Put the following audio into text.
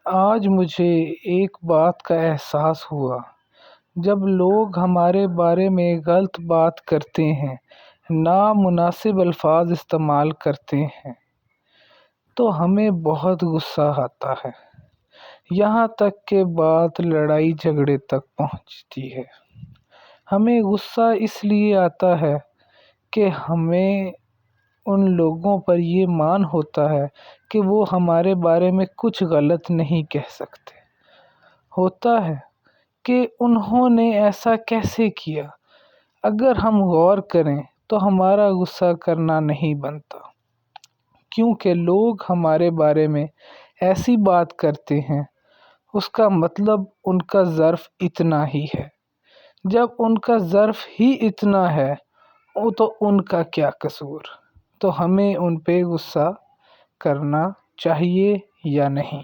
آج مجھے ایک بات کا احساس ہوا، جب لوگ ہمارے بارے میں غلط بات کرتے ہیں، نامناسب الفاظ استعمال کرتے ہیں، تو ہمیں بہت غصہ آتا ہے، یہاں تک کہ بات لڑائی جھگڑے تک پہنچتی ہے۔ ہمیں غصہ اس لیے آتا ہے کہ ہمیں ان لوگوں پر یہ مان ہوتا ہے کہ وہ ہمارے بارے میں کچھ غلط نہیں کہہ سکتے۔ ہوتا ہے کہ انہوں نے ایسا کیسے کیا؟ اگر ہم غور کریں تو ہمارا غصہ کرنا نہیں بنتا، کیونکہ لوگ ہمارے بارے میں ایسی بات کرتے ہیں، اس کا مطلب ان کا ظرف اتنا ہی ہے۔ جب ان کا ظرف ہی اتنا ہے تو ان کا کیا قصور؟ تو ہمیں ان پہ غصہ کرنا چاہیے یا نہیں؟